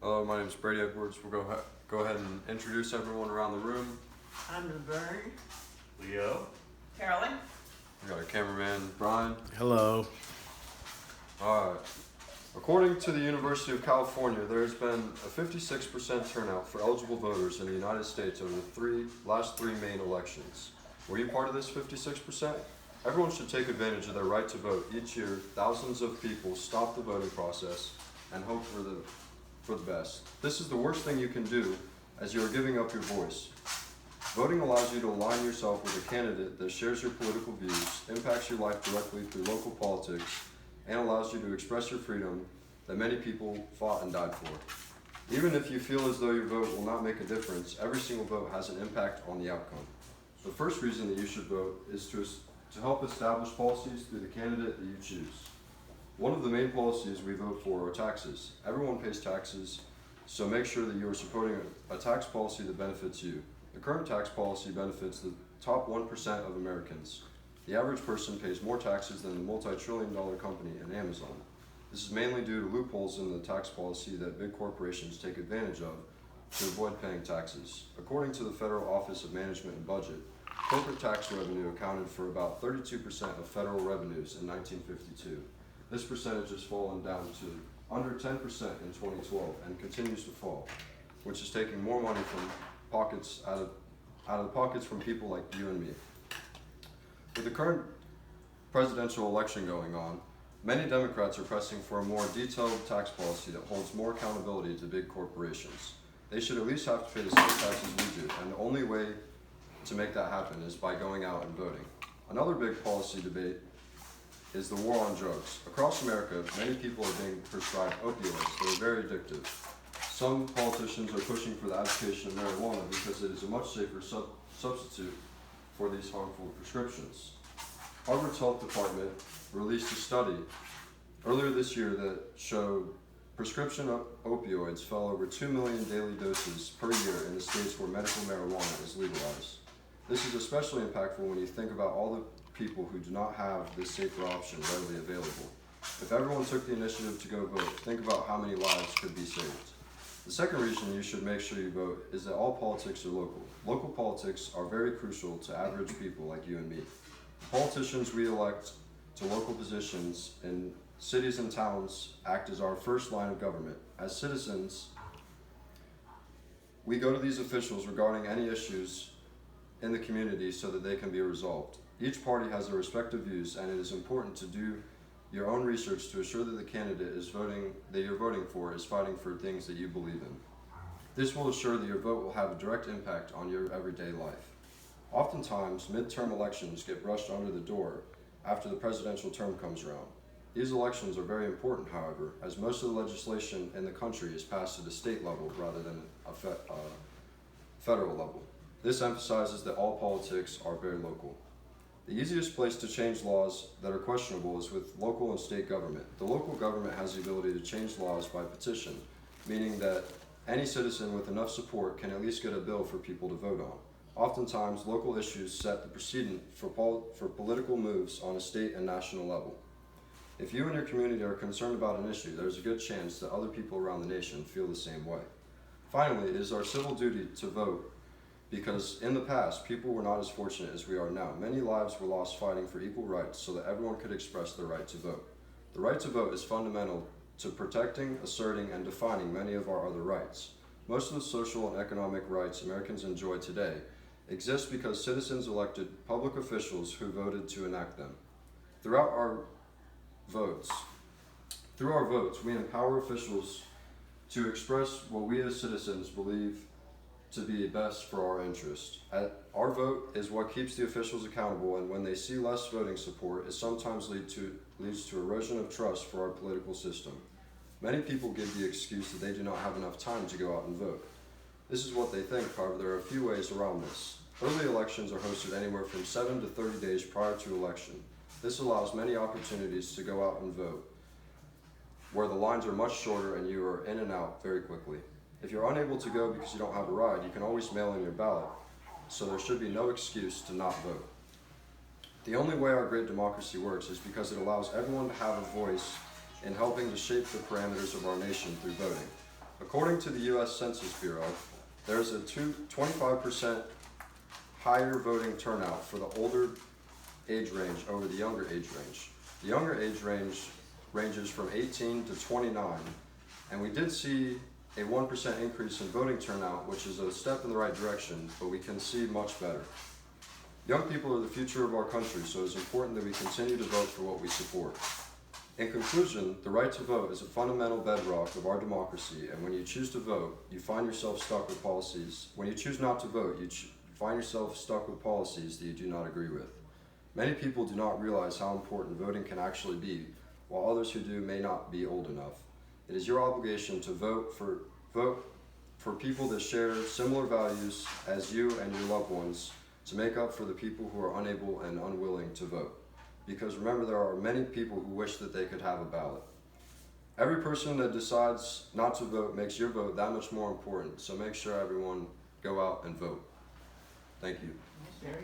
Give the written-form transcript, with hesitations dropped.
Hello, my name is Brady Edwards. We'll go ahead and introduce everyone around the room. I'm Laverne. Leo. Carolyn. We got our cameraman, Brian. Hello. Alright. According to the University of California, there has been a 56% turnout for eligible voters in the United States over the last three main elections. Were you part of this 56%? Everyone should take advantage of their right to vote. Each year, thousands of people stop the voting process and hope for the best. This is the worst thing you can do, as you are giving up your voice. Voting allows you to align yourself with a candidate that shares your political views, impacts your life directly through local politics, and allows you to express your freedom that many people fought and died for. Even if you feel as though your vote will not make a difference, every single vote has an impact on the outcome. The first reason that you should vote is to help establish policies through the candidate that you choose. One of the main policies we vote for are taxes. Everyone pays taxes, so make sure that you are supporting a tax policy that benefits you. The current tax policy benefits the top 1% of Americans. The average person pays more taxes than the multi-trillion-dollar company in Amazon. This is mainly due to loopholes in the tax policy that big corporations take advantage of to avoid paying taxes. According to the Federal Office of Management and Budget, corporate tax revenue accounted for about 32% of federal revenues in 1952. This percentage has fallen down to under 10% in 2012 and continues to fall, which is taking more money from pockets out of the pockets from people like you and me. With the current presidential election going on, many Democrats are pressing for a more detailed tax policy that holds more accountability to big corporations. They should at least have to pay the same taxes we do, and the only way to make that happen is by going out and voting. Another big policy debate is the war on drugs. Across America, many people are being prescribed opioids that are very addictive. Some politicians are pushing for the application of marijuana because it is a much safer substitute for these harmful prescriptions. Harvard's health department released a study earlier this year that showed prescription opioids fell over 2 million daily doses per year in the states where medical marijuana is legalized. This is especially impactful when you think about all the people who do not have this safer option readily available. If everyone took the initiative to go vote, think about how many lives could be saved. The second reason you should make sure you vote is that all politics are local. Local politics are very crucial to average people like you and me. The politicians we elect to local positions in cities and towns act as our first line of government. As citizens, we go to these officials regarding any issues in the community so that they can be resolved. Each party has their respective views, and it is important to do your own research to assure that the candidate you're voting for is fighting for things that you believe in. This will assure that your vote will have a direct impact on your everyday life. Oftentimes, midterm elections get brushed under the door after the presidential term comes around. These elections are very important, however, as most of the legislation in the country is passed at a state level rather than a federal level. This emphasizes that all politics are very local. The easiest place to change laws that are questionable is with local and state government. The local government has the ability to change laws by petition, meaning that any citizen with enough support can at least get a bill for people to vote on. Oftentimes, local issues set the precedent for political moves on a state and national level. If you and your community are concerned about an issue, there's a good chance that other people around the nation feel the same way. Finally, it is our civil duty to vote, because in the past, people were not as fortunate as we are now. Many lives were lost fighting for equal rights so that everyone could express their right to vote. The right to vote is fundamental to protecting, asserting, and defining many of our other rights. Most of the social and economic rights Americans enjoy today exist because citizens elected public officials who voted to enact them. Through our votes, we empower officials to express what we as citizens believe to be best for our interest. Our vote is what keeps the officials accountable, and when they see less voting support, it sometimes leads to erosion of trust for our political system. Many people give the excuse that they do not have enough time to go out and vote. This is what they think, however, there are a few ways around this. Early elections are hosted anywhere from 7 to 30 days prior to election. This allows many opportunities to go out and vote, where the lines are much shorter and you are in and out very quickly. If you're unable to go because you don't have a ride, you can always mail in your ballot, so there should be no excuse to not vote. The only way our great democracy works is because it allows everyone to have a voice in helping to shape the parameters of our nation through voting. According to the U.S. Census Bureau, there's a 25% higher voting turnout for the older age range over the younger age range. The younger age range ranges from 18 to 29, and we did see a 1% increase in voting turnout, which is a step in the right direction, but we can see much better. Young people are the future of our country, so it's important that we continue to vote for what we support. In conclusion, the right to vote is a fundamental bedrock of our democracy, and when you choose to vote, you find yourself stuck with policies. When you choose not to vote, you find yourself stuck with policies that you do not agree with. Many people do not realize how important voting can actually be, while others who do may not be old enough. It is your obligation to vote for people that share similar values as you and your loved ones, to make up for the people who are unable and unwilling to vote. Because remember, there are many people who wish that they could have a ballot. Every person that decides not to vote makes your vote that much more important, so make sure everyone go out and vote. Thank you.